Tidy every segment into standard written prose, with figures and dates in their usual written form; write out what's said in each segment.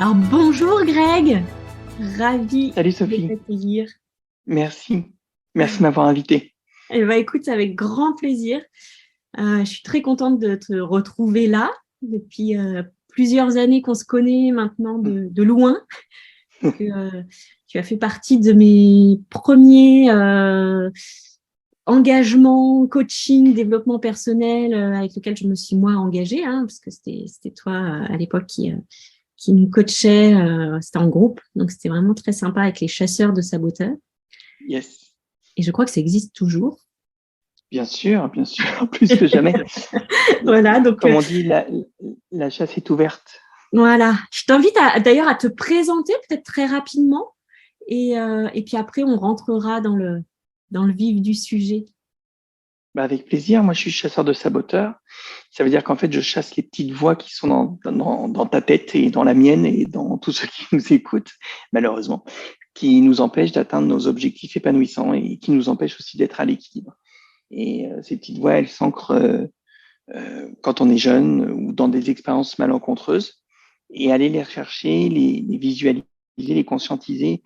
Alors bonjour Greg, ravi Salut de Sophie, t'accueillir. merci. Merci de m'avoir invité. Eh ben, écoute, c'est avec grand plaisir. Je suis très contente de te retrouver là depuis plusieurs années qu'on se connaît maintenant de loin. Que, tu as fait partie de mes premiers engagements, coaching, développement personnel avec lesquels je me suis moi engagée, hein, parce que c'était toi à l'époque qui nous coachait, c'était en groupe, donc c'était vraiment très sympa avec les chasseurs de saboteurs. Yes, Et je crois que ça existe toujours. bien sûr, plus que jamais. Voilà, donc Comme on dit, la chasse est ouverte. voilà. Je t'invite d'ailleurs à te présenter peut-être très rapidement et puis après on rentrera dans le vif du sujet. Bah, avec plaisir, moi je suis chasseur de saboteurs. Ça veut dire qu'en fait, je chasse les petites voix qui sont dans ta tête et dans la mienne et dans tous ceux qui nous écoutent, malheureusement, qui nous empêchent d'atteindre nos objectifs épanouissants et qui nous empêchent aussi d'être à l'équilibre. Et ces petites voix, elles s'ancrent quand on est jeune ou dans des expériences malencontreuses, et aller les rechercher, les visualiser, les conscientiser,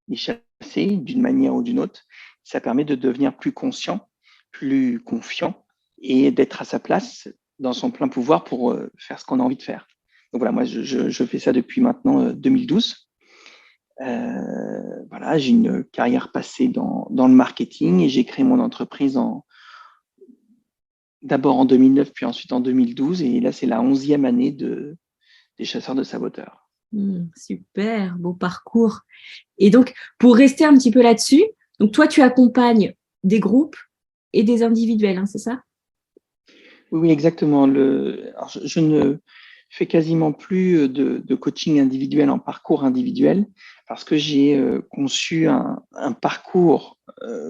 les chasser d'une manière ou d'une autre, ça permet de devenir plus conscient, plus confiant et d'être à sa place dans son plein pouvoir pour faire ce qu'on a envie de faire. Donc voilà, moi je fais ça depuis maintenant 2012. Voilà, j'ai une carrière passée dans le marketing et j'ai créé mon entreprise d'abord en 2009, puis ensuite en 2012. Et là, c'est la 11e année des chasseurs de saboteurs. Super, beau parcours. Et donc, pour rester un petit peu là-dessus, donc toi, tu accompagnes des groupes et des individuels, hein, c'est ça? Oui, oui, exactement. Alors, je ne fais quasiment plus de coaching individuel en parcours individuel parce que j'ai conçu un parcours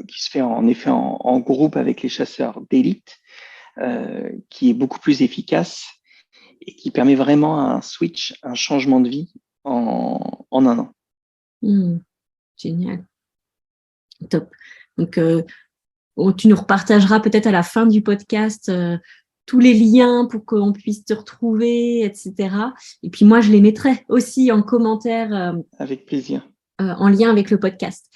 qui se fait en effet en groupe avec les chasseurs d'élite, qui est beaucoup plus efficace et qui permet vraiment un switch, un changement de vie en un an. Hmm, génial, top. Donc, tu nous repartageras peut-être à la fin du podcast tous les liens pour qu'on puisse te retrouver, etc. Et puis moi, je les mettrai aussi en commentaire Avec plaisir. en lien avec le podcast.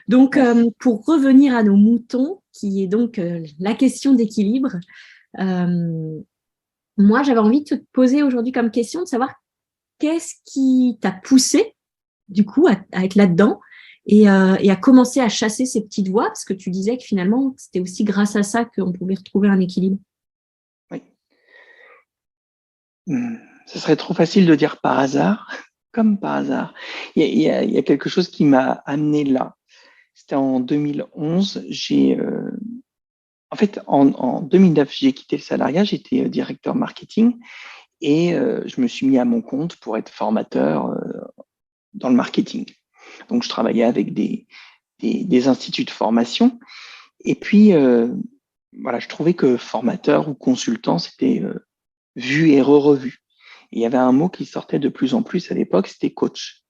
Donc, Merci. pour revenir à nos moutons, qui est donc la question d'équilibre, euh, moi, j'avais envie de te poser aujourd'hui comme question de savoir qu'est-ce qui t'a poussé, du coup, à être là-dedans et à commencer à chasser ces petites voix, parce que tu disais que finalement, c'était aussi grâce à ça qu'on pouvait retrouver un équilibre. Oui. Ce serait trop facile de dire par hasard, comme par hasard. Il y a quelque chose qui m'a amené là. C'était en 2011. En fait, en 2009, j'ai quitté le salariat. J'étais directeur marketing et je me suis mis à mon compte pour être formateur dans le marketing. Donc, je travaillais avec des instituts de formation. Et puis, voilà, je trouvais que formateur ou consultant, c'était vu et re-revu. Et il y avait un mot qui sortait de plus en plus à l'époque, c'était coach.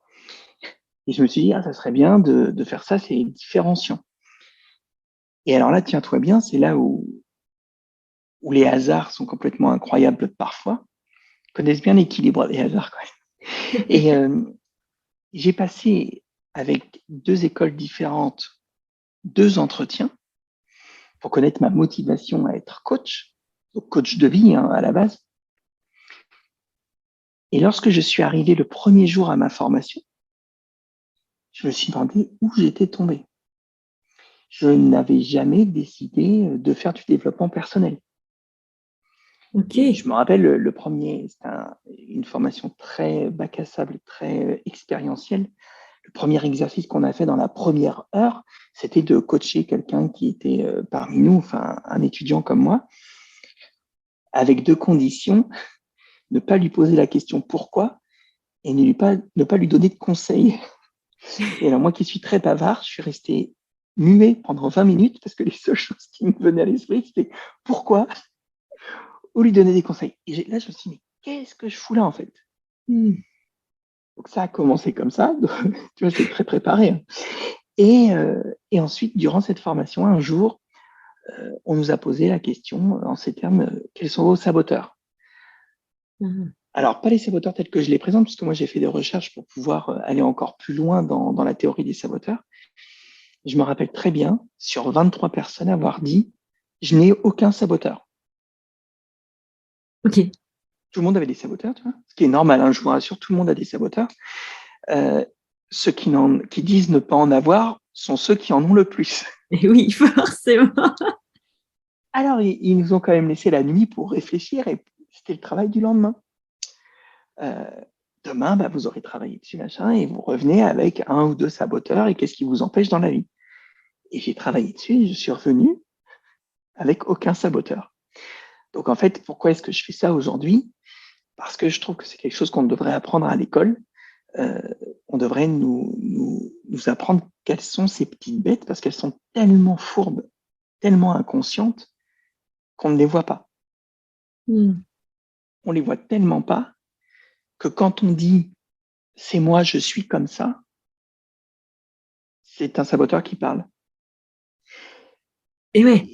Et je me suis dit, ah, ça serait bien de faire ça, c'est différenciant. Et alors là, tiens-toi bien, c'est là où les hasards sont complètement incroyables parfois. Ils connaissent bien l'équilibre des hasards, quand même. Et j'ai passé avec deux écoles différentes, deux entretiens pour connaître ma motivation à être coach, donc coach de vie hein, à la base. Et lorsque je suis arrivé le premier jour à ma formation, je me suis demandé où j'étais tombé. Je n'avais jamais décidé de faire du développement personnel. Ok. Et je me rappelle, le premier, c'était une formation très bac à sable, très expérientielle. Le premier exercice qu'on a fait dans la première heure, c'était de coacher quelqu'un qui était parmi nous, enfin un étudiant comme moi, avec deux conditions, ne pas lui poser la question pourquoi et ne pas lui donner de conseils. Et alors moi qui suis très bavard, je suis resté muet pendant 20 minutes parce que les seules choses qui me venaient à l'esprit, c'était pourquoi ou lui donner des conseils. Et là, je me suis dit, mais qu'est-ce que je fous là en fait? Hmm. Donc ça a commencé comme ça, tu vois, c'est très préparé. Hein. Et ensuite, durant cette formation, un jour, on nous a posé la question en ces termes, quels sont vos saboteurs? Alors, pas les saboteurs tels que je les présente, parce que moi, j'ai fait des recherches pour pouvoir aller encore plus loin dans la théorie des saboteurs. Je me rappelle très bien, sur 23 personnes, avoir dit, je n'ai aucun saboteur. Ok. Tout le monde avait des saboteurs, tu vois, ce qui est normal, hein, je vous rassure, tout le monde a des saboteurs. Euh, ceux qui disent ne pas en avoir sont ceux qui en ont le plus. Et oui, forcément. Alors, ils nous ont quand même laissé la nuit pour réfléchir et c'était le travail du lendemain. Euh, demain, bah, vous aurez travaillé dessus, machin, et vous revenez avec un ou deux saboteurs et qu'est-ce qui vous empêche dans la vie. Et j'ai travaillé dessus et je suis revenu avec aucun saboteur. Donc, en fait, pourquoi est-ce que je fais ça aujourd'hui? Parce que je trouve que c'est quelque chose qu'on devrait apprendre à l'école. Euh, on devrait nous apprendre quelles sont ces petites bêtes parce qu'elles sont tellement fourbes, tellement inconscientes qu'on ne les voit pas. Mm. On les voit tellement pas que quand on dit c'est moi, je suis comme ça, c'est un saboteur qui parle. Et ouais.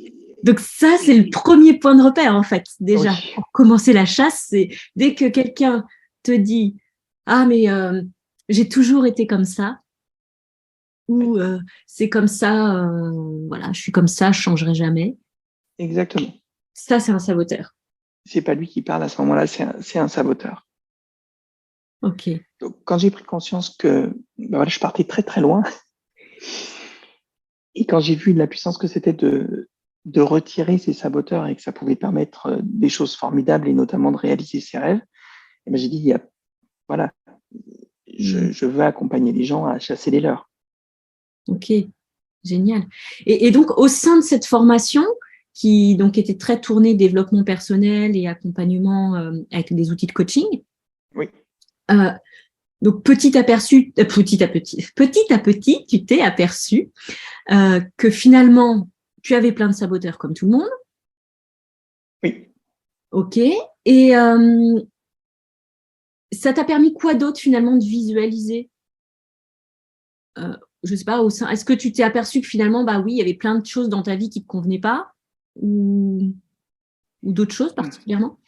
Donc ça, c'est le premier point de repère, en fait, déjà. Oui, Pour commencer la chasse, c'est dès que quelqu'un te dit « Ah, mais j'ai toujours été comme ça » ou c'est comme ça, voilà, je suis comme ça, je changerai jamais. exactement. Ça, c'est un saboteur. C'est pas lui qui parle à ce moment-là, c'est un saboteur. Ok. Donc, quand j'ai pris conscience que ben voilà, je partais très très loin, et quand j'ai vu la puissance que c'était de retirer ces saboteurs et que ça pouvait permettre des choses formidables et notamment de réaliser ses rêves, et ben j'ai dit, voilà, Mm. je veux accompagner les gens à chasser les leurs. Ok, génial. Et donc, au sein de cette formation, qui donc était très tournée développement personnel et accompagnement avec des outils de coaching, Oui, euh, donc petit à petit, tu t'es aperçu que finalement, tu avais plein de saboteurs comme tout le monde, oui. ok, et ça t'a permis quoi d'autre finalement de visualiser je sais pas, est-ce que tu t'es aperçu que finalement, bah oui, il y avait plein de choses dans ta vie qui ne te convenaient pas ou, ou d'autres choses particulièrement?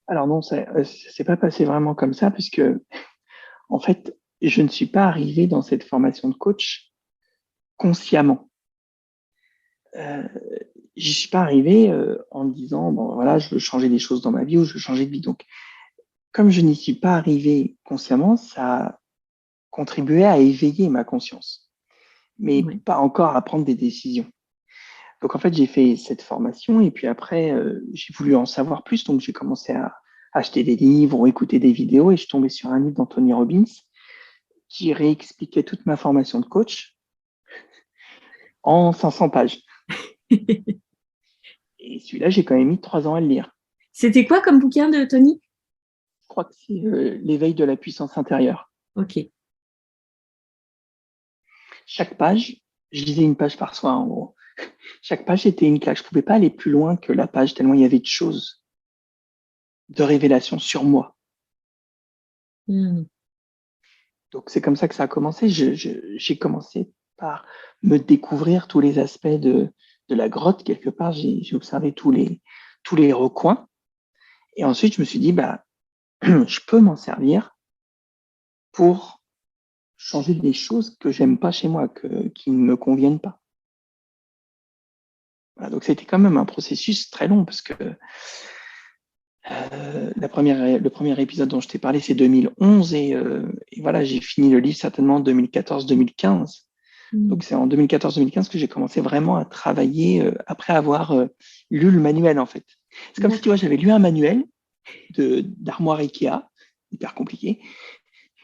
Alors non, ça s'est pas passé vraiment comme ça, puisque en fait, je ne suis pas arrivé dans cette formation de coach consciemment. Euh, J'y suis pas arrivé en me disant, bon voilà, je veux changer des choses dans ma vie ou je veux changer de vie. Donc, comme je n'y suis pas arrivé consciemment, ça a contribué à éveiller ma conscience, mais Ouais. pas encore à prendre des décisions. Donc en fait, j'ai fait cette formation et puis après, j'ai voulu en savoir plus. Donc j'ai commencé à acheter des livres ou écouter des vidéos et je suis tombé sur un livre d'Anthony Robbins qui réexpliquait toute ma formation de coach en 500 pages. Et celui-là, j'ai quand même mis 3 ans à le lire. C'était quoi comme bouquin de Tony? Je crois que c'est l'éveil de la puissance intérieure. Ok. Chaque page, je lisais une page par soir en gros. Chaque page était une claque. Je ne pouvais pas aller plus loin que la page tellement il y avait de choses, de révélations sur moi. Hmm. Donc c'est comme ça que ça a commencé. J'ai commencé par me découvrir tous les aspects de la grotte quelque part. J'ai observé tous les recoins. Et ensuite, je me suis dit, bah, je peux m'en servir pour changer des choses que j'aime pas chez moi, qui ne me conviennent pas. Voilà, donc c'était quand même un processus très long parce que le premier épisode dont je t'ai parlé, c'est 2011 et voilà, j'ai fini le livre certainement en 2014-2015. Hmm. Donc c'est en 2014-2015 que j'ai commencé vraiment à travailler après avoir lu le manuel en fait. C'est comme si tu vois, D'accord. j'avais lu un manuel d'armoire Ikea, hyper compliqué,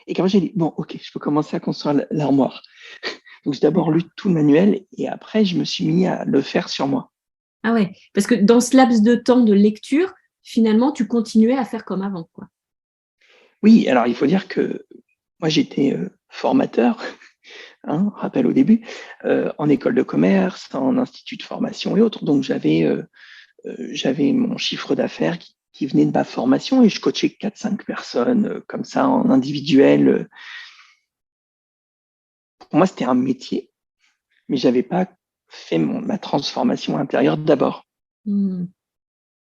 et quand j'ai dit bon ok, je peux commencer à construire l'armoire. Donc j'ai d'abord lu D'accord. tout le manuel et après je me suis mis à le faire sur moi. Ah ouais, parce que dans ce laps de temps de lecture, finalement, tu continuais à faire comme avant, quoi. Oui, alors il faut dire que moi j'étais formateur, hein, rappel au début, en école de commerce, en institut de formation et autres. Donc j'avais mon chiffre d'affaires qui venait de ma formation et je coachais 4-5 personnes comme ça en individuel. Pour moi, c'était un métier, mais je n'avais pas fait ma transformation intérieure d'abord. Hmm.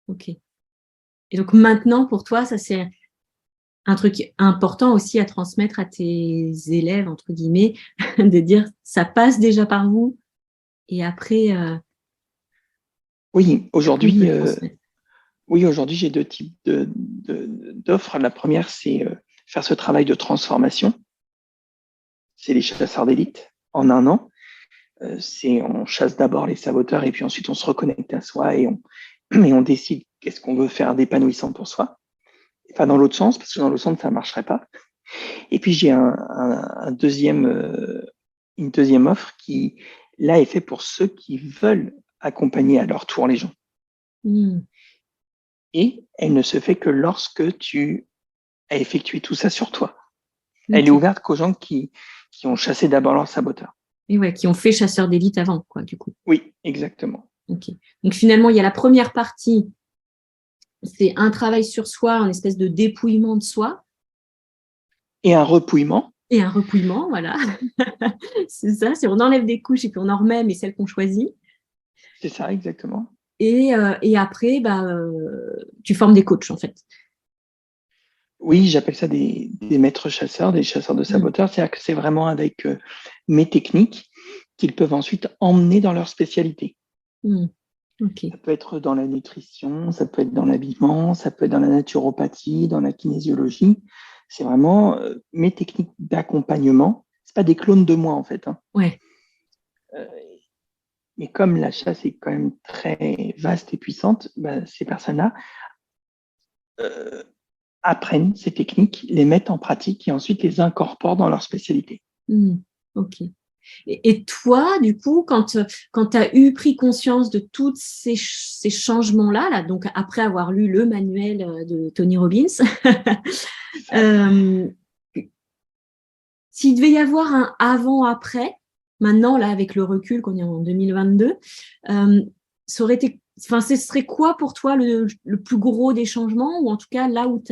Ok. Et donc maintenant, pour toi, ça s'est un truc important aussi à transmettre à tes élèves, entre guillemets, de dire ça passe déjà par vous et après, Oui, on peut aujourd'hui, le transmettre. j'ai deux types d'offres. La première, c'est faire ce travail de transformation. C'est les chasseurs d'élite en un an. On chasse d'abord les saboteurs et puis ensuite on se reconnecte à soi et on décide qu'est-ce qu'on veut faire d'épanouissant pour soi. Et pas dans l'autre sens, parce que dans l'autre sens, ça ne marcherait pas. Et puis j'ai une deuxième offre qui, là, est faite pour ceux qui veulent accompagner à leur tour les gens. Mmh. Et elle ne se fait que lorsque tu as effectué tout ça sur toi. Elle est Ok. ouverte qu'aux gens qui ont chassé d'abord leur saboteur. Et ouais, qui ont fait chasseur d'élite avant, quoi, du coup. Oui, exactement. Ok. Donc finalement, il y a la première partie, c'est un travail sur soi, un espèce de dépouillement de soi Et un repouillement, et un repouillement, voilà. C'est ça, c'est on enlève des couches et puis on en remet, mais celles qu'on choisit. c'est ça exactement. Et après, tu formes des coachs, en fait. Oui, j'appelle ça des maîtres chasseurs, des chasseurs de Mm. saboteurs. C'est-à-dire que c'est vraiment avec mes techniques qu'ils peuvent ensuite emmener dans leur spécialité. Mm. Ok. Ça peut être dans la nutrition, ça peut être dans l'habillement, ça peut être dans la naturopathie, dans la kinésiologie. C'est vraiment mes techniques d'accompagnement. C'est pas des clones de moi en fait, hein. Ouais. Euh, mais comme la chasse est quand même très vaste et puissante, bah, ces personnes-là euh, apprennent ces techniques, les mettent en pratique et ensuite les incorporent dans leur spécialité. Mm. Ok. Et toi, du coup, quand tu as eu pris conscience de tous ces changements-là, là, donc après avoir lu le manuel de Tony Robbins, C'est ça. euh, s'il devait y avoir un avant-après, maintenant, là, avec le recul qu'on est en 2022, ça aurait été, enfin, ce serait quoi pour toi le plus gros des changements, ou en tout cas là où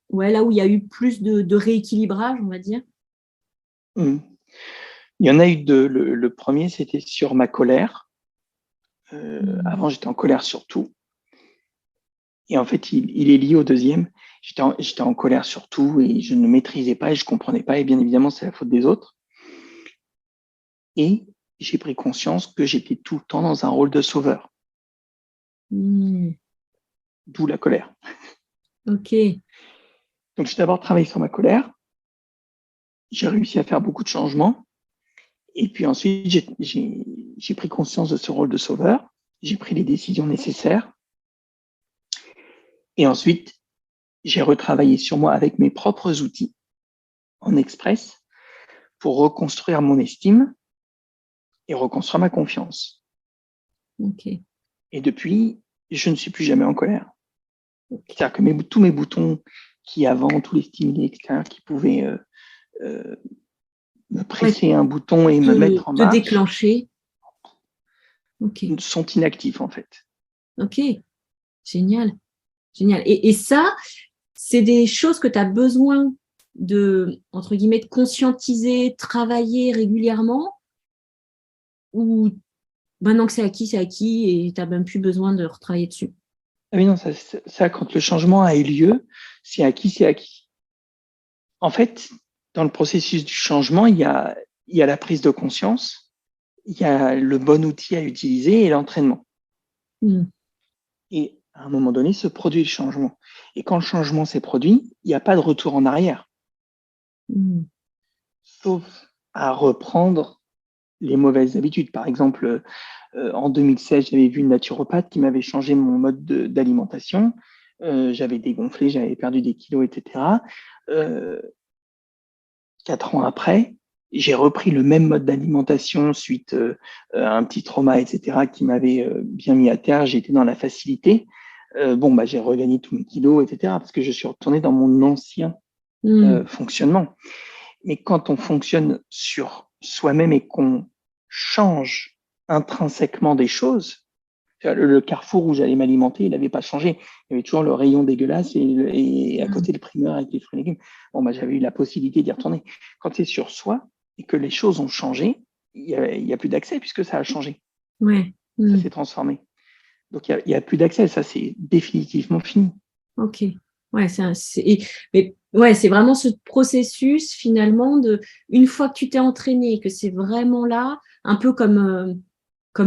ouais, là où il y a eu plus de rééquilibrage, on va dire. Mmh. Il y en a eu deux. Le premier, c'était sur ma colère. Mm. Avant, j'étais en colère sur tout. Et en fait, il est lié au deuxième. J'étais en colère sur tout et je ne maîtrisais pas et je ne comprenais pas. Et bien évidemment, c'est la faute des autres. Et j'ai pris conscience que j'étais tout le temps dans un rôle de sauveur, Mm. d'où la colère. Ok. Donc, j'ai d'abord travaillé sur ma colère. J'ai réussi à faire beaucoup de changements. Et puis ensuite, j'ai pris conscience de ce rôle de sauveur. J'ai pris les décisions nécessaires. Et ensuite, j'ai retravaillé sur moi avec mes propres outils en express pour reconstruire mon estime et reconstruire ma confiance. Ok. Et depuis, je ne suis plus jamais en colère. Ok. C'est-à-dire que tous mes boutons qui avant, tous les stimuli extérieurs qui pouvaient euh, me Ouais, presser un bouton et me mettre en te marche déclencher. Ok. sont inactifs en fait. Ok. Génial. Génial. Et ça, c'est des choses que tu as besoin de, entre guillemets, de conscientiser, travailler régulièrement, ou maintenant que c'est acquis et tu n'as même plus besoin de retravailler dessus. Ah oui, non, ça, quand le changement a eu lieu, c'est acquis, c'est acquis. En fait, dans le processus du changement, il y a la prise de conscience, il y a le bon outil à utiliser et l'entraînement. Mm. Et à un moment donné, se produit le changement. Et quand le changement s'est produit, il n'y a pas de retour en arrière, Mm. sauf à reprendre les mauvaises habitudes. Par exemple, en 2016, j'avais vu une naturopathe qui m'avait changé mon mode d'alimentation. J'avais dégonflé, j'avais perdu des kilos, etc. 4 ans après, j'ai repris le même mode d'alimentation suite à un petit trauma, etc., qui m'avait bien mis à terre. J'étais dans la facilité. J'ai regagné tous mes kilos, etc., parce que je suis retourné dans mon ancien Mm. fonctionnement. Mais quand on fonctionne sur soi-même et qu'on change intrinsèquement des choses, le carrefour où j'allais m'alimenter, il n'avait pas changé. Il y avait toujours le rayon dégueulasse et à Mm. côté le primeur avec les fruits et légumes. J'avais eu la possibilité d'y retourner. Quand c'est sur soi et que les choses ont changé, il y a plus d'accès puisque ça a changé. Ouais. Ça Mm. s'est transformé. Donc il y a plus d'accès. Ça, c'est définitivement fini. Ok. Ouais, mais ouais, c'est vraiment ce processus finalement une fois que tu t'es entraîné, que c'est vraiment là, un peu comme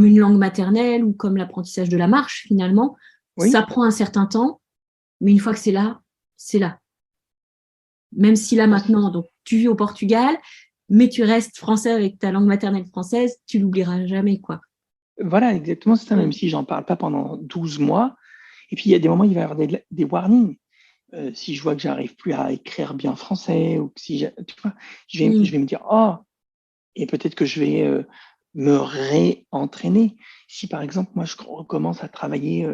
une langue maternelle ou comme l'apprentissage de la marche finalement, ça Oui, prend un certain temps, mais une fois que c'est là, c'est là. Même si là maintenant, donc tu vis au Portugal, mais tu restes français avec ta langue maternelle française, tu l'oublieras jamais, quoi. voilà, exactement, c'est ça, même Mm. si j'en parle pas pendant 12 mois. Et puis, il y a des moments, il va y avoir des warnings. Si je vois que j'arrive plus à écrire bien français, ou que tu vois, je Mm. vais me dire, oh, et peut-être que je vais me réentraîner. Si par exemple, moi, je recommence à travailler,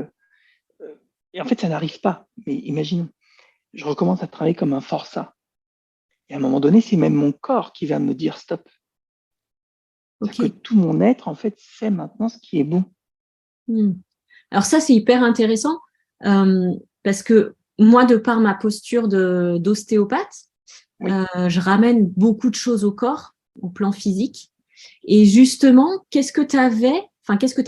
et en fait, ça n'arrive pas, mais imaginons, je recommence à travailler comme un forçat. Et à un moment donné, c'est même mon corps qui va me dire stop. C'est-à-dire que Ok. tout mon être, en fait, sait maintenant ce qui est bon. Mm. Alors ça, c'est hyper intéressant euh, parce que moi, de par ma posture d'ostéopathe, Oui, je ramène beaucoup de choses au corps, au plan physique. Et justement, qu'est-ce que tu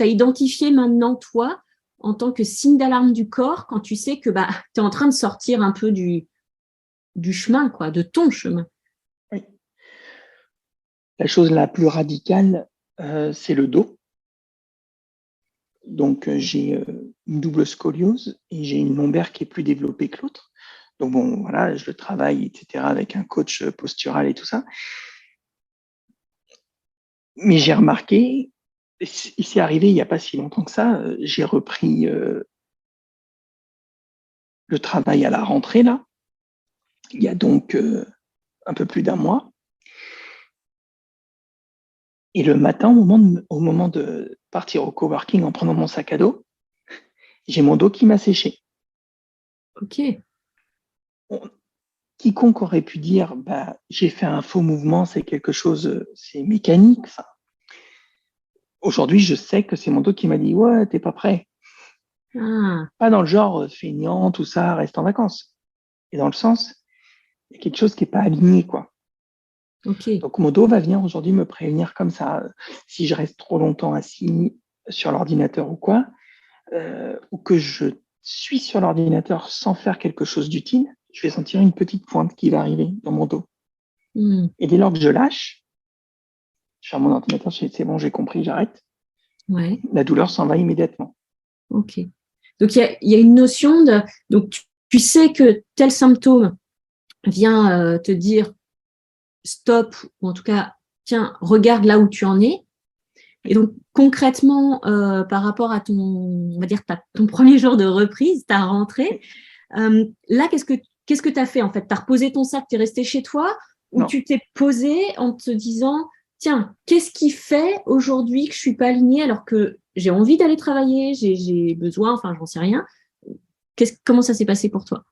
as identifié maintenant, toi, en tant que signe d'alarme du corps, quand tu sais que bah, tu es en train de sortir un peu du chemin, quoi, de ton chemin. oui. La chose la plus radicale, c'est le dos. Donc, j'ai une double scoliose et j'ai une lombaire qui est plus développée que l'autre. Donc, bon, voilà, je le travaille, etc., avec un coach postural et tout ça. Mais j'ai remarqué, et c'est arrivé il n'y a pas si longtemps que ça, j'ai repris le travail à la rentrée, là, il y a donc un peu plus d'un mois. Et le matin, au moment de partir au coworking en prenant mon sac à dos, j'ai mon dos qui m'a séché. Ok. Bon, quiconque aurait pu dire, bah, j'ai fait un faux mouvement, c'est quelque chose, c'est mécanique. Enfin, aujourd'hui, je sais que c'est mon dos qui m'a dit, ouais, t'es pas prêt. Ah, Pas dans le genre feignant, tout ça, reste en vacances. Et dans le sens, il y a quelque chose qui n'est pas aligné, quoi. ok. Donc, mon dos va venir aujourd'hui me prévenir comme ça. Si je reste trop longtemps assis sur l'ordinateur ou quoi, ou que je suis sur l'ordinateur sans faire quelque chose d'utile, je vais sentir une petite pointe qui va arriver dans mon dos. Hmm. Et dès lors que je lâche, je ferme mon ordinateur, je fais, c'est bon, j'ai compris, j'arrête. Ouais, La douleur s'en va immédiatement. ok. Donc, il y a une notion de. Donc, tu sais que tel symptôme vient te dire stop, ou en tout cas, tiens, regarde là où tu en es. Et donc, concrètement, par rapport à on va dire, ton premier jour de reprise, ta rentrée, là, qu'est-ce que tu as fait en fait? Tu as reposé ton sac, tu es resté chez toi, ou Non, tu t'es posé en te disant, tiens, qu'est-ce qui fait aujourd'hui que je suis pas alignée alors que j'ai envie d'aller travailler, j'ai besoin, enfin, j'en sais rien. Comment ça s'est passé pour toi?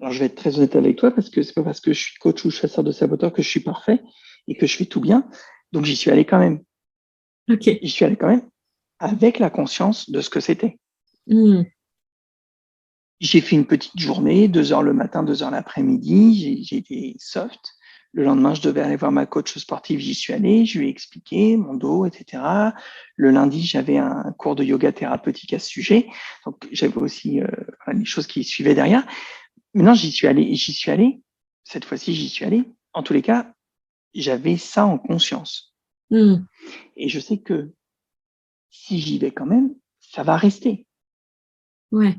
alors je vais être très honnête avec toi parce que c'est pas parce que je suis coach ou chasseur de saboteurs que je suis parfait et que je fais tout bien. Donc j'y suis allé quand même. Ok. J'y suis allé quand même avec la conscience de ce que c'était. Hmm. J'ai fait une petite journée, 2 heures le matin, 2 heures l'après-midi. J'ai été soft. Le lendemain, je devais aller voir ma coach sportive. J'y suis allé. Je lui ai expliqué mon dos, etc. Le lundi, j'avais un cours de yoga thérapeutique à ce sujet. Donc, j'avais aussi les choses qui suivaient derrière. Maintenant, j'y suis allé. J'y suis allé. Cette fois-ci, j'y suis allé. En tous les cas, j'avais ça en conscience. Hmm. Et je sais que si j'y vais quand même, ça va rester. Ouais,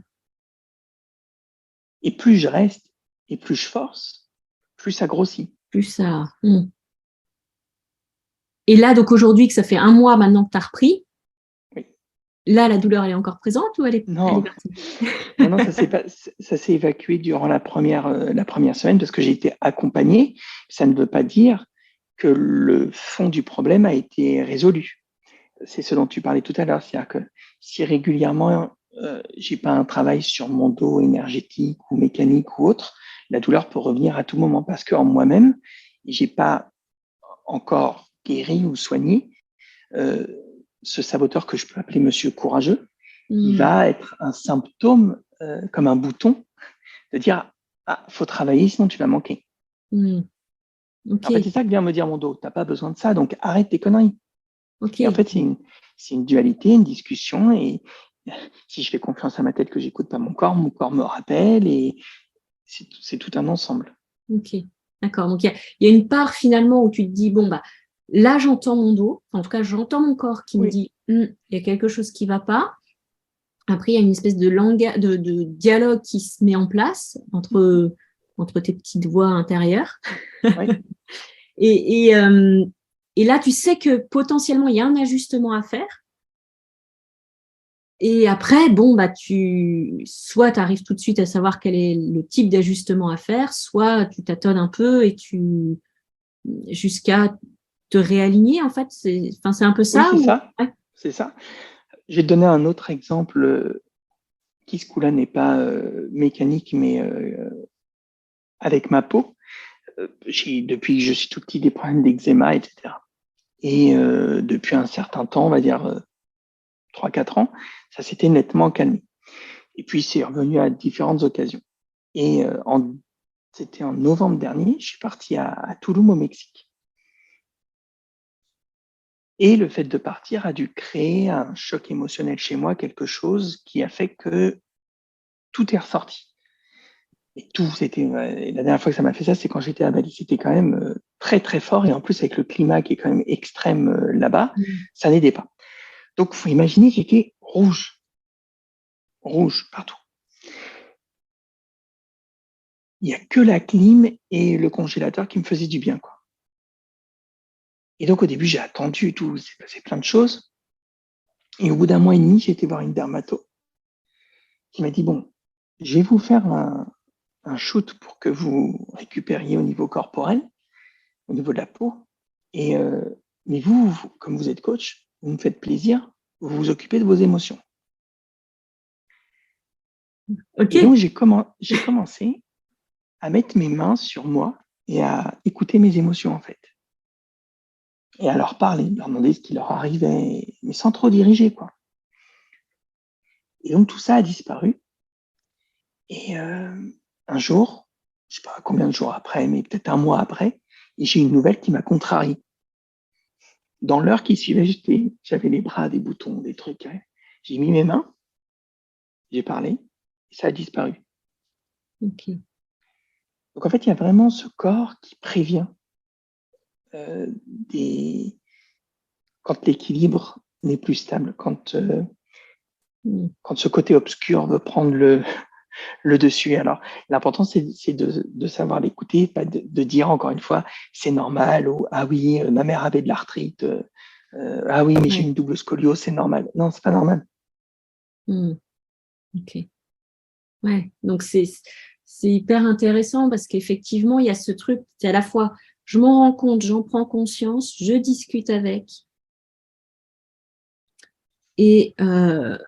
Et plus je reste et plus je force, plus ça grossit. plus ça. Hmm. Et là, donc aujourd'hui, que ça fait un mois maintenant que tu as repris, Oui. là, la douleur, elle est encore présente ou elle est Non, partie? non, non, ça s'est évacué durant la première semaine parce que j'ai été accompagné. Ça ne veut pas dire que le fond du problème a été résolu. C'est ce dont tu parlais tout à l'heure, c'est-à-dire que si régulièrement j'ai pas un travail sur mon dos énergétique ou mécanique ou autre, la douleur peut revenir à tout moment parce qu'en moi-même, j'ai pas encore guéri ou soigné euh, ce saboteur que je peux appeler Monsieur Courageux, qui Hmm. va être un symptôme comme un bouton de dire ah, faut travailler, sinon tu vas manquer. Hmm. En fait, c'est Ok, ça que vient me dire mon dos. T'as pas besoin de ça, donc arrête tes conneries. Et en ok. fait, c'est une dualité, une discussion. Et si je fais confiance à ma tête que j'écoute pas mon corps me rappelle. Et c'est tout un ensemble. Ok, d'accord. Donc, il y a une part finalement où tu te dis, bon, bah, là, j'entends mon dos. En tout cas, j'entends mon corps qui me Oui, dit, il y a quelque chose qui ne va pas. Après, il y a une espèce de de dialogue qui se met en place entre tes petites voix intérieures. oui, Et, et, euh, et là, tu sais que potentiellement, il y a un ajustement à faire. Et après, bon, bah, soit tu arrives tout de suite à savoir quel est le type d'ajustement à faire, soit tu tâtonnes un peu et jusqu'à te réaligner, en fait. C'est un peu oui, ça c'est ou... ça. Ouais. C'est ça. Je vais te donner un autre exemple qui, ce coup-là, n'est pas mécanique, mais avec ma peau. J'ai, depuis que je suis tout petit, des problèmes d'eczéma, etc. Et depuis un certain temps, on va dire 3-4 ans, ça s'était nettement calmé. Et puis, c'est revenu à différentes occasions. Et c'était en novembre dernier, je suis parti à Tulum, au Mexique. Et le fait de partir a dû créer un choc émotionnel chez moi, quelque chose qui a fait que tout est ressorti. Et tout, c'était la dernière fois que ça m'a fait ça, c'est quand j'étais à Bali. C'était quand même très très fort et en plus avec le climat qui est quand même extrême là-bas, ça n'aidait pas. Donc, faut imaginer qu'il était rouge, rouge partout. Il n'y a que la clim et le congélateur qui me faisaient du bien, quoi. Et donc au début, j'ai attendu et tout, il s'est passé plein de choses. Et au bout d'un mois et demi, j'ai été voir une dermato qui m'a dit bon, je vais vous faire un shoot pour que vous récupériez au niveau corporel, au niveau de la peau. Et mais vous, comme vous êtes coach, vous me faites plaisir, vous vous occupez de vos émotions. Ok. Et donc j'ai commencé à mettre mes mains sur moi et à écouter mes émotions en fait. Et à leur parler, leur demander ce qui leur arrivait, mais sans trop diriger, quoi. Et donc tout ça a disparu. Et un jour, je sais pas combien de jours après, mais peut-être un mois après, et j'ai une nouvelle qui m'a contrarié. Dans l'heure qui suivait, j'avais les bras, des boutons, des trucs. Hein. J'ai mis mes mains, j'ai parlé, et ça a disparu. Ok. Donc en fait, il y a vraiment ce corps qui prévient des... quand l'équilibre n'est plus stable, quand ce côté obscur veut prendre le dessus. Alors, l'important, c'est de savoir l'écouter, pas de dire encore une fois, c'est normal, ou ah oui, ma mère avait de l'arthrite, ah oui, mais j'ai Ouais. une double scoliose, c'est normal. Non, c'est pas normal. Ok. Ouais. Donc, c'est hyper intéressant parce qu'effectivement, il y a ce truc, c'est à la fois, je m'en rends compte, j'en prends conscience, je discute avec. Et, euh,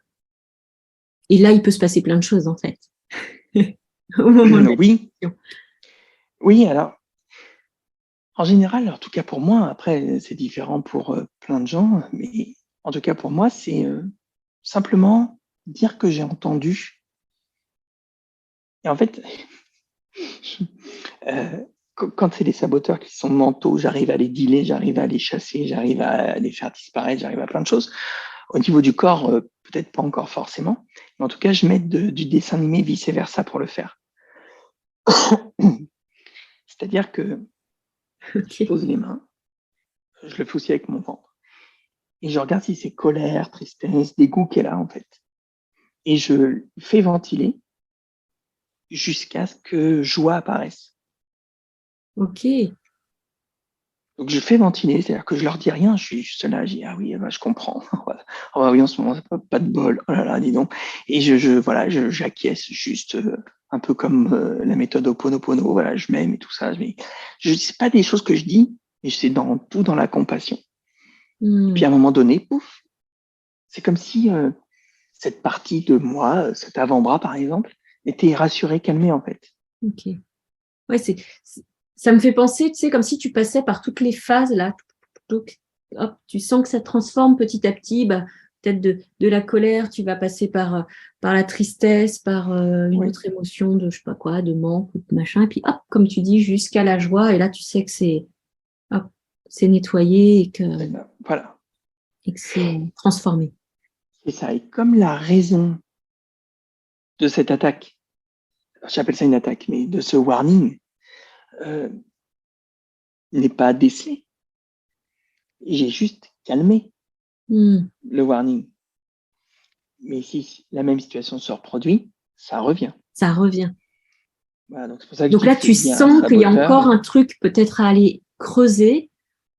et là, il peut se passer plein de choses, en fait. Au moment de la Oui, discussion. oui, alors, en général, en tout cas pour moi, après, c'est différent pour plein de gens, mais en tout cas pour moi, c'est simplement dire que j'ai entendu. Et en fait, quand c'est les saboteurs qui sont mentaux, j'arrive à les dealer, j'arrive à les chasser, j'arrive à les faire disparaître, j'arrive à plein de choses. Au niveau du corps, peut-être pas encore forcément, mais en tout cas, je mets du dessin animé vice-versa pour le faire. C'est-à-dire que je Ok. pose les mains, je le fais aussi avec mon ventre, et je regarde si c'est colère, tristesse, dégoût qu'elle a en fait. Et je fais ventiler jusqu'à ce que joie apparaisse. Ok. Donc je fais ventiler, c'est-à-dire que je leur dis rien, je suis juste là, je dis ah oui, bah, je comprends. Oh bah oui, en ce moment, c'est pas de bol. Oh là là, dis donc. Et voilà, j'acquiesce juste un peu comme la méthode Ho'oponopono, voilà, je m'aime et tout ça. Mais c'est pas des choses que je dis, mais c'est dans la compassion. Et puis à un moment donné, pouf, c'est comme si cette partie de moi, cet avant-bras par exemple, était rassurée, calmée en fait. Ok. Ouais, ça me fait penser, tu sais, comme si tu passais par toutes les phases là. Hop, tu sens que ça transforme petit à petit. Bah, peut-être de la colère, tu vas passer par la tristesse, par une Oui, autre émotion de je sais pas quoi, de manque ou de machin. Et puis hop, comme tu dis, jusqu'à la joie. Et là, tu sais que hop, c'est nettoyé voilà. et que c'est transformé. Et ça. Et comme la raison de cette attaque j'appelle ça une attaque, mais de ce warning euh, n'est pas décelé. J'ai juste calmé le warning. Mais si la même situation se reproduit, ça revient. Ça revient. Voilà, donc c'est pour ça que je Donc dis là, que c'est tu lié à un sens qu'il y a saboteur. encore un truc peut-être à aller creuser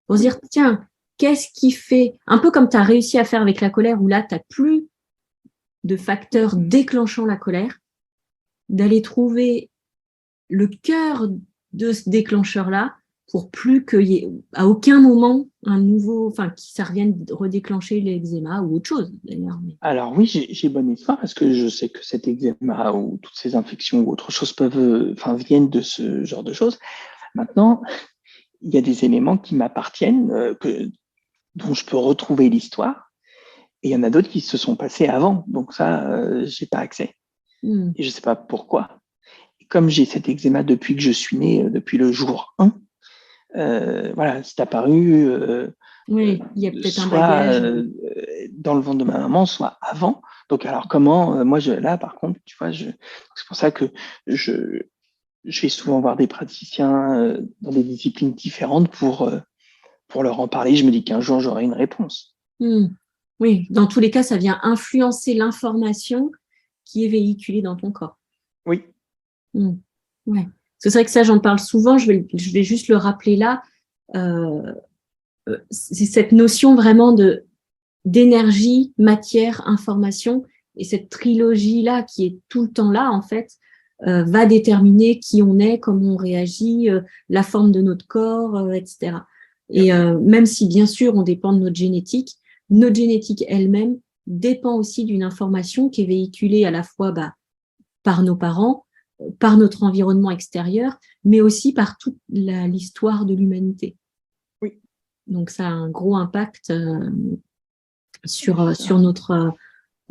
pour se Oui. dire, tiens, qu'est-ce qui fait, un peu comme tu as réussi à faire avec la colère, où là, tu n'as plus de facteurs déclenchant la colère, d'aller trouver le cœur de ce déclencheur-là pour plus qu'il y ait à aucun moment un nouveau, enfin, que ça revienne redéclencher l'eczéma ou autre chose d'ailleurs. Alors oui, j'ai bonne histoire parce que je sais que cet eczéma ou toutes ces infections ou autres choses viennent de ce genre de choses. Maintenant, il y a des éléments qui m'appartiennent, dont je peux retrouver l'histoire, et il y en a d'autres qui se sont passés avant. Donc ça, j'ai pas accès. Et je sais pas pourquoi. Et comme j'ai cet eczéma depuis que je suis né, depuis le jour 1, voilà, c'est apparu Oui, il y a peut-être un soit bagage. dans le ventre de ma maman, soit avant. Donc alors comment, là par contre, tu vois, c'est pour ça que je, je vais souvent voir des praticiens dans des disciplines différentes pour leur en parler. Je me dis qu'un jour j'aurai une réponse. Oui, dans tous les cas, ça vient influencer l'information qui est véhiculée dans ton corps. Oui. Ouais. C'est vrai que ça, j'en parle souvent, je vais juste le rappeler là. C'est cette notion vraiment d'énergie, matière, information, et cette trilogie-là qui est tout le temps là, en fait, va déterminer qui on est, comment on réagit, la forme de notre corps, etc. Et même si, bien sûr, on dépend de notre génétique elle-même dépend aussi d'une information qui est véhiculée à la fois par nos parents, par notre environnement extérieur, mais aussi par toute l'histoire de l'humanité. Oui. Donc, ça a un gros impact sur notre,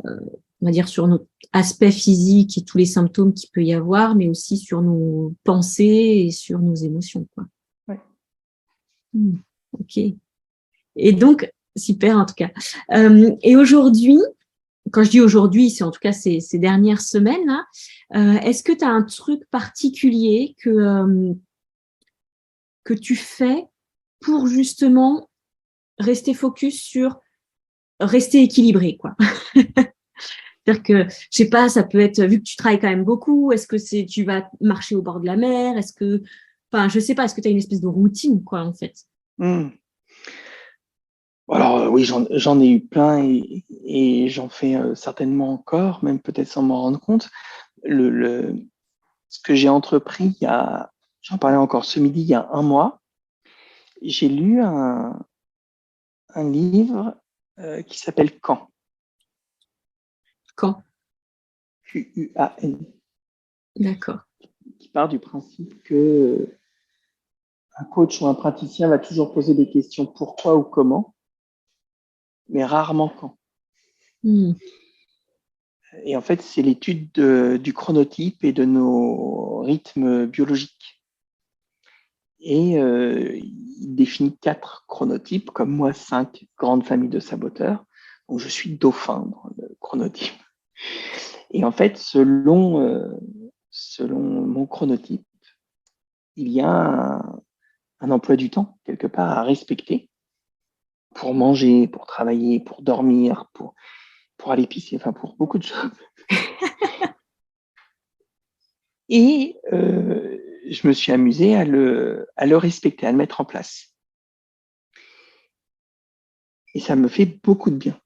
on va dire, sur notre aspect physique et tous les symptômes qu'il peut y avoir, mais aussi sur nos pensées et sur nos émotions, quoi. Ouais. Ok. Et donc, super en tout cas. Et aujourd'hui, quand je dis aujourd'hui, c'est en tout cas ces dernières semaines là, est-ce que tu as un truc particulier que tu fais pour justement rester focus sur rester équilibré, quoi? C'est-à-dire que, je sais pas, ça peut être, vu que tu travailles quand même beaucoup, est-ce que tu vas marcher au bord de la mer? Enfin, je sais pas, est-ce que tu as une espèce de routine, quoi, en fait? Alors oui, j'en ai eu plein et j'en fais certainement encore, même peut-être sans m'en rendre compte. Ce que j'ai entrepris j'en parlais encore ce midi, il y a un mois, j'ai lu un livre qui s'appelle Quand. Quand? Q-U-A-N. D'accord. Qui part du principe que un coach ou un praticien va toujours poser des questions pourquoi ou comment, mais rarement quand. Et en fait, c'est l'étude du chronotype et de nos rythmes biologiques. Et il définit 4 chronotypes, comme moi 5 grandes familles de saboteurs. Donc je suis dauphin dans le chronotype. Et en fait, selon mon chronotype, il y a un emploi du temps quelque part à respecter pour manger, pour travailler, pour dormir, pour aller pisser, enfin pour beaucoup de choses. Et je me suis amusé à le respecter, à le mettre en place. Et ça me fait beaucoup de bien.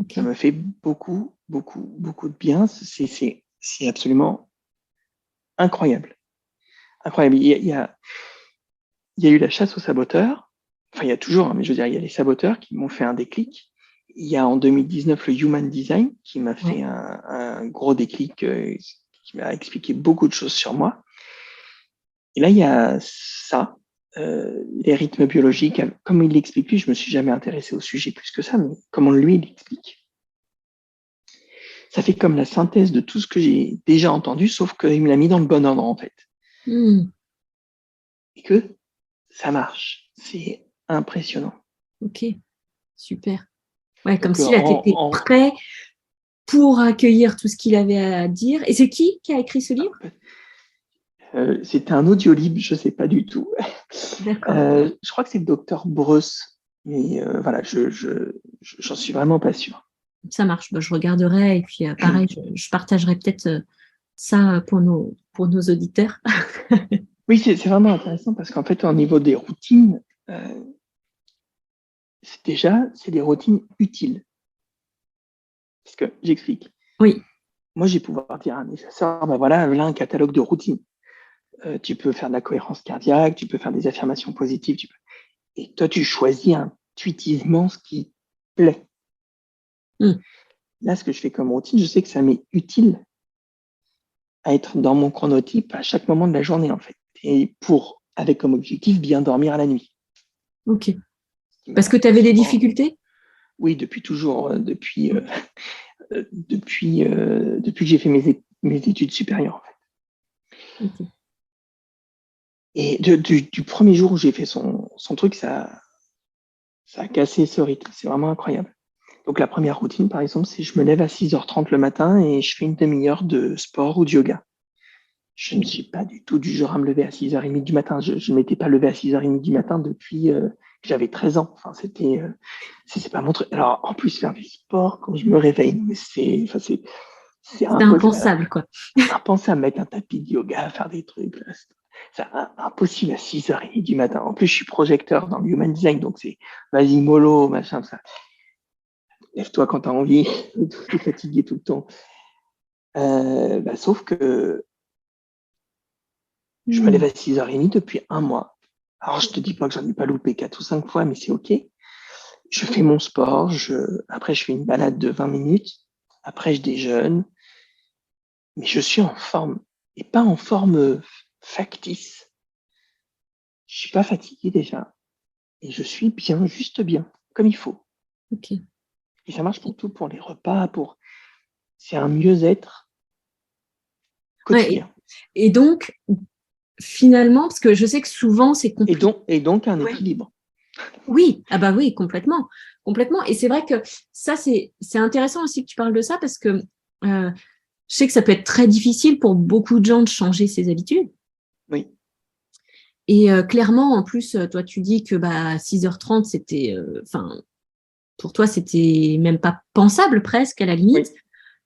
Okay. Ça me fait beaucoup, beaucoup, beaucoup de bien. C'est absolument incroyable. Incroyable. Il y a eu la chasse aux saboteurs. Enfin, il y a toujours, hein, mais je veux dire, il y a les saboteurs qui m'ont fait un déclic. Il y a en 2019 le Human Design qui m'a fait un gros déclic, qui m'a expliqué beaucoup de choses sur moi. Et là, il y a ça, les rythmes biologiques. Comme il l'explique lui, je me suis jamais intéressé au sujet plus que ça, mais comment lui il explique. Ça fait comme la synthèse de tout ce que j'ai déjà entendu, sauf qu'il me l'a mis dans le bon ordre, en fait. Et que ça marche. C'est impressionnant. Ok, super. Ouais, comme si là, tu étais prêt pour accueillir tout ce qu'il avait à dire. Et c'est qui a écrit ce livre? C'était un audiolib, je ne sais pas du tout. D'accord. Je crois que c'est le docteur Breuss, mais voilà, j'en suis vraiment pas sûr. Ça marche, je regarderai et puis pareil, je partagerai peut-être ça pour nos auditeurs. Oui, c'est vraiment intéressant parce qu'en fait, au niveau des routines, c'est des routines utiles. Parce que j'explique. Oui. Moi, j'ai pouvoir dire à un chasseurs, ben voilà, là, un catalogue de routines. Tu peux faire de la cohérence cardiaque, tu peux faire des affirmations positives, et toi, tu choisis intuitivement ce qui te plaît. Là, ce que je fais comme routine, je sais que ça m'est utile à être dans mon chronotype à chaque moment de la journée, en fait. Et avec comme objectif, bien dormir à la nuit. Ok. Parce que tu avais des difficultés? Oui, depuis toujours, depuis que j'ai fait mes études supérieures, en fait. Okay. Et du premier jour où j'ai fait son truc, ça a cassé ce rythme. C'est vraiment incroyable. Donc, la première routine, par exemple, c'est je me lève à 6h30 le matin et je fais une demi-heure de sport ou de yoga. Je ne suis pas du tout du genre à me lever à 6h30 du matin. Je ne m'étais pas levé à 6h30 du matin depuis que j'avais 13 ans. Enfin, c'est pas mon truc. Alors, en plus, faire du sport quand je me réveille, mais c'est impensable, quoi. Impensable, mettre un tapis de yoga, faire des trucs. C'est impossible à 6h30 du matin. En plus, je suis projecteur dans le human design, donc c'est vas-y, mollo, machin, ça. Lève-toi quand tu as envie, tu es fatigué tout le temps. Sauf que je me lève à 6h30 depuis un mois. Alors, je te dis pas que j'en ai pas loupé 4 ou 5 fois, mais c'est OK. Je fais mon sport, après, je fais une balade de 20 minutes. Après, je déjeune. Mais je suis en forme, et pas en forme factice. Je suis pas fatigué déjà. Et je suis bien, juste bien, comme il faut. Ok. Et ça marche pour tout, pour les repas, c'est un mieux-être quotidien. Ouais, et donc, finalement, parce que je sais que souvent, c'est compliqué. Et donc un équilibre. Oui, ah bah oui, complètement. Complètement. Et c'est vrai que ça, c'est intéressant aussi que tu parles de ça parce que je sais que ça peut être très difficile pour beaucoup de gens de changer ses habitudes. Oui. Et clairement, en plus, toi, tu dis que 6h30, c'était, pour toi, c'était même pas pensable presque à la limite. Oui.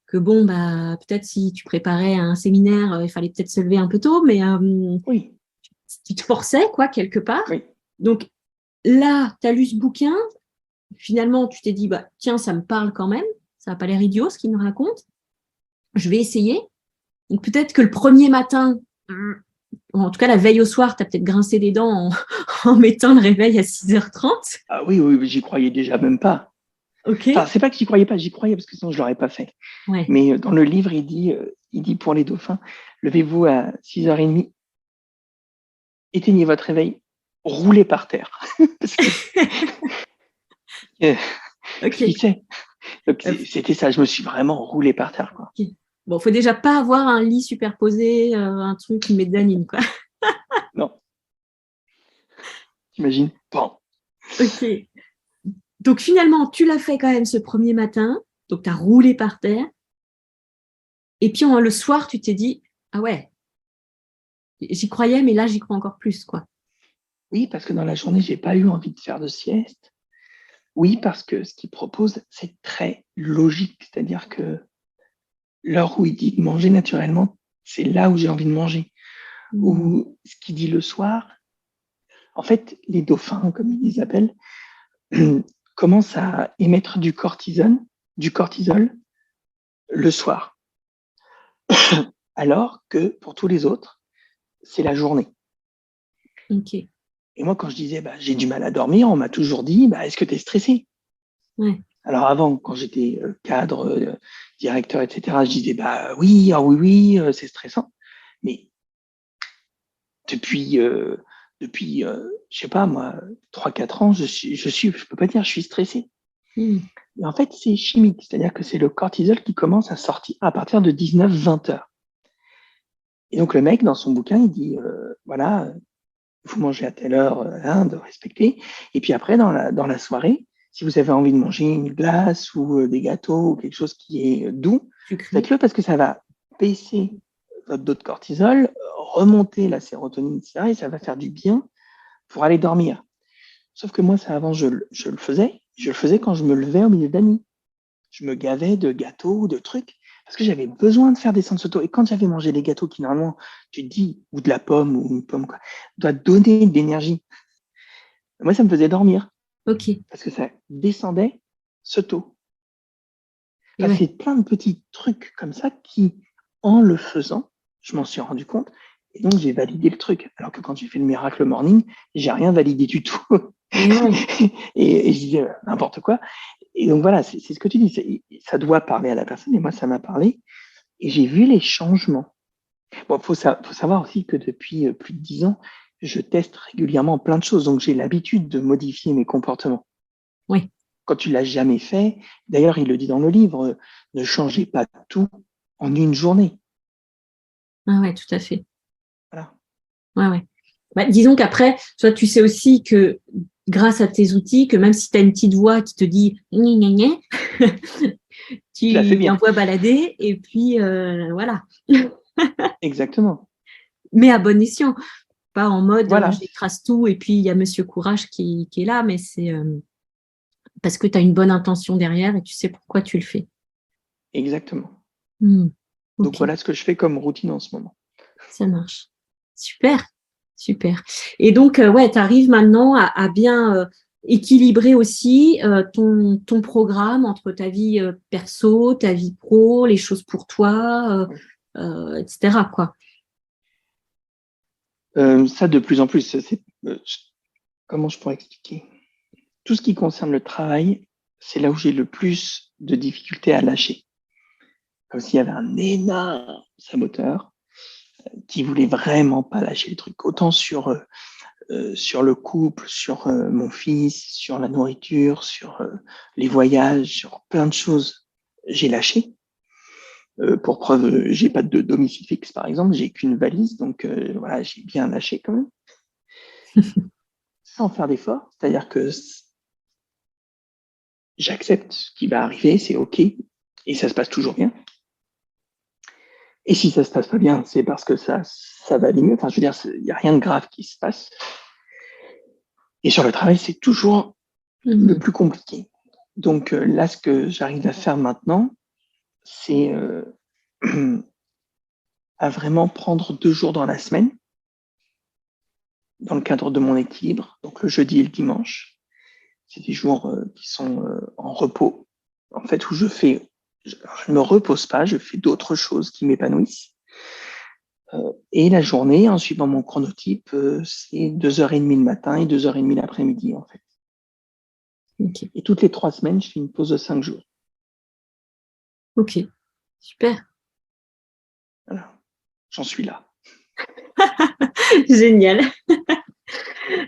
Que bon, peut-être si tu préparais un séminaire, il fallait peut-être se lever un peu tôt, mais Oui. tu te forçais, quoi, quelque part. Oui. Donc là, tu as lu ce bouquin, finalement, tu t'es dit, tiens, ça me parle quand même, ça n'a pas l'air idiot ce qu'il me raconte, je vais essayer. Donc peut-être que le premier matin, en tout cas la veille au soir, tu as peut-être grincé des dents en mettant le réveil à 6h30. Ah oui, j'y croyais déjà même pas. Ok. Enfin, c'est pas que j'y croyais pas, j'y croyais parce que sinon je l'aurais pas fait. Ouais. Mais dans le livre, il dit pour les dauphins, levez-vous à 6h30, éteignez votre réveil, roulez par terre. Parce qu'il sait. Donc, c'était ça, je me suis vraiment roulé par terre, quoi. Okay. Bon, faut déjà pas avoir un lit superposé, un truc, une mezzanine, quoi. Non. T'imagines? Bon. Ok. Donc finalement, tu l'as fait quand même ce premier matin, donc tu as roulé par terre, et puis le soir, tu t'es dit, ah ouais, j'y croyais, mais là, j'y crois encore plus, quoi. Oui, parce que dans la journée, j'ai pas eu envie de faire de sieste. Oui, parce que ce qu'il propose, c'est très logique. C'est-à-dire que l'heure où il dit de manger naturellement, c'est là où j'ai envie de manger. Ou ce qu'il dit le soir, en fait, les dauphins, comme ils les appellent, commencent à émettre du cortisol le soir. Alors que pour tous les autres, c'est la journée. Ok. Et moi, quand je disais j'ai du mal à dormir, on m'a toujours dit est-ce que tu es stressé? Ouais. Alors avant, quand j'étais cadre, directeur, etc., je disais oui, oui, c'est stressant. Mais depuis, je sais pas moi, 3-4 ans, je peux pas dire je suis stressé. Et en fait, c'est chimique, c'est-à-dire que c'est le cortisol qui commence à sortir à partir de 19-20 heures. Et donc le mec, dans son bouquin, il dit voilà, vous mangez à telle heure, de respecter. Et puis après, dans la soirée, Si vous avez envie de manger une glace ou des gâteaux ou quelque chose qui est doux, faites-le parce que ça va baisser votre taux de cortisol, remonter la sérotonine, etc. Et ça va faire du bien pour aller dormir. Sauf que moi, ça avant, je le faisais. Je le faisais quand je me levais au milieu de la nuit. Je me gavais de gâteaux ou de trucs parce que j'avais besoin de faire des séances auto. Et quand j'avais mangé des gâteaux qui, normalement, tu te dis, ou de la pomme ou une pomme, quoi, doit donner de l'énergie. Moi, ça me faisait dormir. Ok. Parce que ça descendait ce taux. Enfin, c'est plein de petits trucs comme ça qui, en le faisant, je m'en suis rendu compte. Et donc, j'ai validé le truc. Alors que quand j'ai fait le Miracle Morning, j'ai rien validé du tout. Et, et je disais n'importe quoi. Et donc, voilà, c'est ce que tu dis. Ça doit parler à la personne. Et moi, ça m'a parlé. Et j'ai vu les changements. Bon, faut savoir aussi que depuis plus de 10 ans, je teste régulièrement plein de choses. Donc, j'ai l'habitude de modifier mes comportements. Oui. Quand tu l'as jamais fait, d'ailleurs, il le dit dans le livre, ne changez pas tout en une journée. Ah ouais, tout à fait. Voilà. Ouais. Disons qu'après, toi, tu sais aussi que grâce à tes outils, que même si tu as une petite voix qui te dit gna gna gna, tu l'envoies balader et puis voilà. Exactement. Mais à bon escient, pas en mode voilà. j'écrase tout et puis il y a Monsieur Courage qui est là, mais c'est parce que tu as une bonne intention derrière et tu sais pourquoi tu le fais. Exactement. Okay. Donc voilà ce que je fais comme routine en ce moment. Ça marche. Super. Et donc, tu arrives maintenant à bien équilibrer aussi ton programme entre ta vie perso, ta vie pro, les choses pour toi, etc. quoi. Ça, de plus en plus, comment je pourrais expliquer? Tout ce qui concerne le travail, c'est là où j'ai le plus de difficultés à lâcher. Comme s'il y avait un énorme saboteur qui voulait vraiment pas lâcher le truc. Autant sur le couple, sur mon fils, sur la nourriture, sur les voyages, sur plein de choses, j'ai lâché. Pour preuve, j'ai pas de domicile fixe, par exemple, j'ai qu'une valise, donc voilà, j'ai bien lâché quand même. Sans faire d'effort, c'est-à-dire que j'accepte ce qui va arriver, c'est OK, et ça se passe toujours bien. Et si ça se passe pas bien, c'est parce que ça va aller mieux. Enfin, je veux dire, il n'y a rien de grave qui se passe. Et sur le travail, c'est toujours le plus compliqué. Donc là, ce que j'arrive à faire maintenant, c'est à vraiment prendre 2 jours dans la semaine, dans le cadre de mon équilibre, donc le jeudi et le dimanche. C'est des jours qui sont en repos, en fait, où je ne me repose pas, je fais d'autres choses qui m'épanouissent. Et la journée, en suivant mon chronotype, c'est 2h30 le matin et 2h30 l'après-midi, en fait. Okay. Et toutes les 3 semaines, je fais une pause de 5 jours. Ok, super. Voilà, j'en suis là. Génial.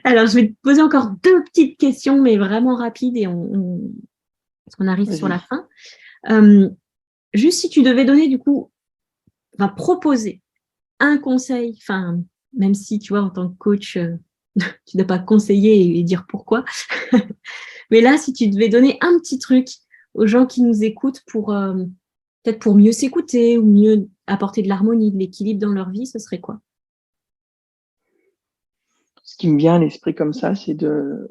Alors, je vais te poser encore 2 petites questions, mais vraiment rapides et on arrive sur la fin. Juste si tu devais donner du coup, proposer un conseil, même si tu vois en tant que coach, tu ne dois pas conseiller et dire pourquoi, mais là, si tu devais donner un petit truc aux gens qui nous écoutent pour peut-être pour mieux s'écouter ou mieux apporter de l'harmonie, de l'équilibre dans leur vie, ce serait quoi? Ce qui me vient à l'esprit comme ça, c'est de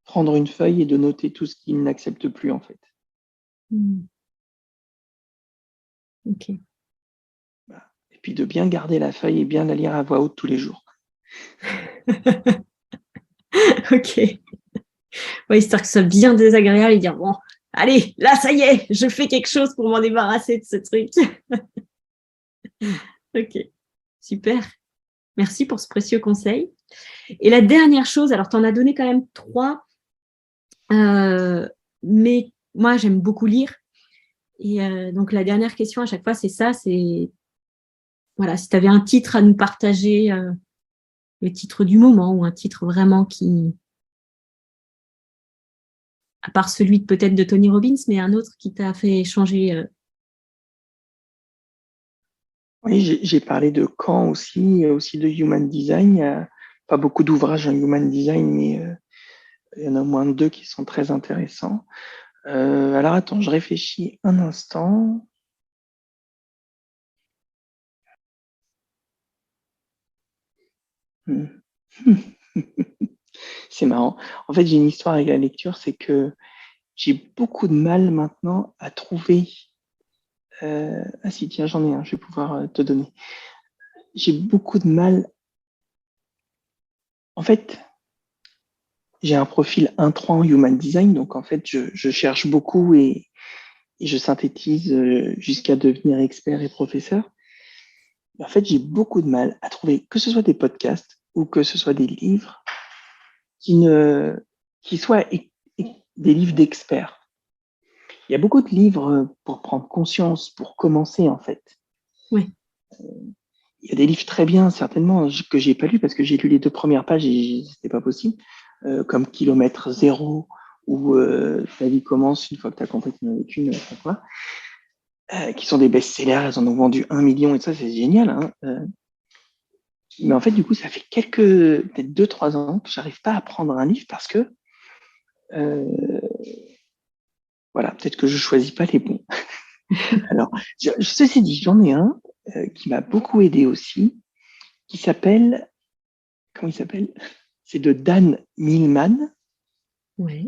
prendre une feuille et de noter tout ce qu'ils n'acceptent plus, en fait. Ok. Et puis de bien garder la feuille et bien la lire à voix haute tous les jours. Ok. Ouais, histoire que ce soit bien désagréable et dire bon, allez, là, ça y est, je fais quelque chose pour m'en débarrasser de ce truc. Ok, super. Merci pour ce précieux conseil. Et la dernière chose, alors tu en as donné quand même 3, mais moi, j'aime beaucoup lire. Et donc, la dernière question à chaque fois, c'est ça, c'est voilà, si tu avais un titre à nous partager, le titre du moment ou un titre vraiment qui, à part celui peut-être de Tony Robbins, mais un autre qui t'a fait changer. Oui, j'ai parlé de Kant aussi de Human Design. Il n'y a pas beaucoup d'ouvrages en Human Design, mais Il y en a au moins 2 qui sont très intéressants. Alors attends, je réfléchis un instant. Hmm. C'est marrant. En fait, j'ai une histoire avec la lecture, c'est que j'ai beaucoup de mal maintenant à trouver. Ah si, tiens, j'en ai un, je vais pouvoir te donner. J'ai beaucoup de mal. En fait, j'ai un profil 1-3 en Human Design, donc en fait, je cherche beaucoup et je synthétise jusqu'à devenir expert et professeur. En fait, j'ai beaucoup de mal à trouver que ce soit des podcasts ou que ce soit des livres qui ne, qui soient des livres d'experts. Il y a beaucoup de livres pour prendre conscience, pour commencer en fait. Oui. Il y a des livres très bien, certainement, que j'ai pas lus parce que j'ai lu les 2 premières pages et c'était pas possible, comme Kilomètre Zéro ou Ta vie commence une fois que tu as compris qu'il n'y en avait qu'une, quoi, qui sont des best-sellers, elles en ont vendu 1 million et ça, c'est génial. Hein. Mais en fait, du coup, ça fait peut-être 2-3 ans que j'arrive pas à prendre un livre parce que, voilà, peut-être que je choisis pas les bons. Alors, ceci dit, j'en ai un qui m'a beaucoup aidé aussi, qui s'appelle, comment il s'appelle? C'est de Dan Millman. Ouais.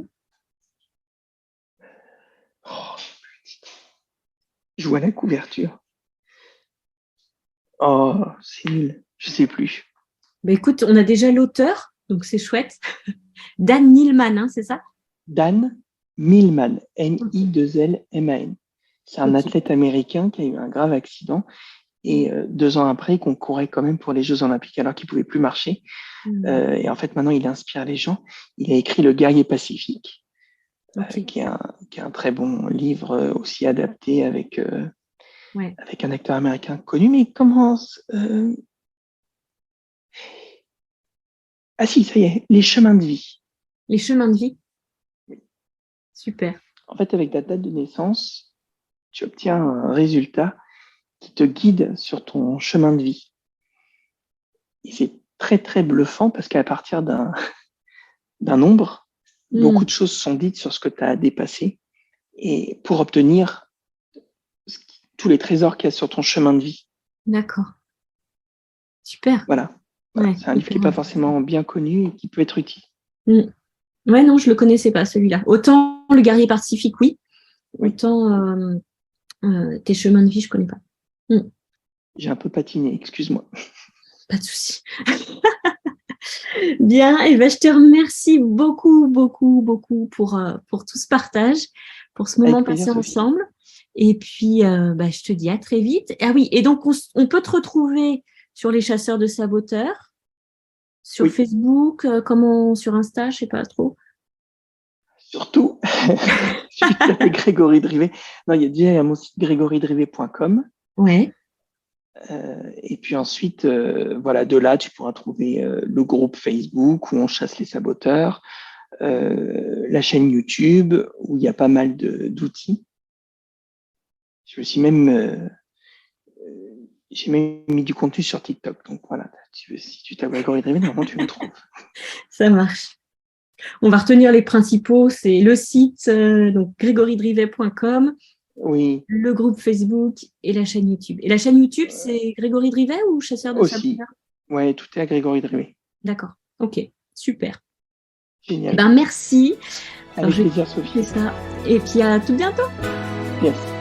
Oh, je vois la couverture. Oh, c'est nul. Je sais plus. Bah, écoute, on a déjà l'auteur, donc c'est chouette. Dan Neilman, hein, c'est ça? Dan Millman, N-I-2-L-M-A-N. C'est un Ok. athlète américain qui a eu un grave accident et 2 ans après, il concourait quand même pour les Jeux Olympiques alors qu'il pouvait plus marcher. Mm. Et en fait, maintenant, il inspire les gens. Il a écrit Le Guerrier Pacifique, Ok. qui est un très bon livre aussi adapté Ouais. avec un acteur américain connu. Mais comment Ah si, ça y est, Les chemins de vie. Les chemins de vie. Super. En fait, avec ta date de naissance, tu obtiens un résultat qui te guide sur ton chemin de vie. Et c'est très, très bluffant parce qu'à partir d'un nombre, beaucoup Mm. de choses sont dites sur ce que tu as dépassé et pour obtenir tous les trésors qu'il y a sur ton chemin de vie. D'accord. Super. Voilà. Ouais, C'est un livre qui hyper n'est pas intéressant. forcément bien connu et qui peut être utile. Mm. Ouais, non, je le connaissais pas, celui-là. Autant le guerrier pacifique, oui. Oui, Autant tes chemins de vie, je connais pas. Mm. j'ai un peu patiné, excuse-moi. Pas de souci. Bien, et ben, je te remercie beaucoup, beaucoup, beaucoup pour tout ce partage, pour ce moment Avec plaisir, passé Sophie. ensemble. Et puis, bah, je te dis à très vite. Ah oui, et donc, on peut te retrouver sur les chasseurs de saboteurs, sur Oui, Facebook, comment, sur Insta, je sais pas trop. surtout, il suffit de taper Grégory Drivet. Non, il y a déjà mon site grégorydrivet.com. Ouais, Et puis ensuite, voilà, de là, tu pourras trouver le groupe Facebook où on chasse les saboteurs, la chaîne YouTube où il y a pas mal d'outils. Je me suis même, j'ai même mis du contenu sur TikTok. Donc voilà, si tu tapes Grégory Drivet, normalement tu me trouves. ça marche. On va retenir les principaux, c'est le site, donc grégorydrivet.com, Oui, le groupe Facebook et la chaîne YouTube. Et la chaîne YouTube, c'est Grégory Drivet ou Chasseur de aussi. saboteurs? Ouais, tout est à Grégory Drivet. D'accord. Ok, super. Eh Génial. ben, merci. Alors, Avec je vais plaisir, Sophie. faire ça. Et puis, à tout bientôt. Yes.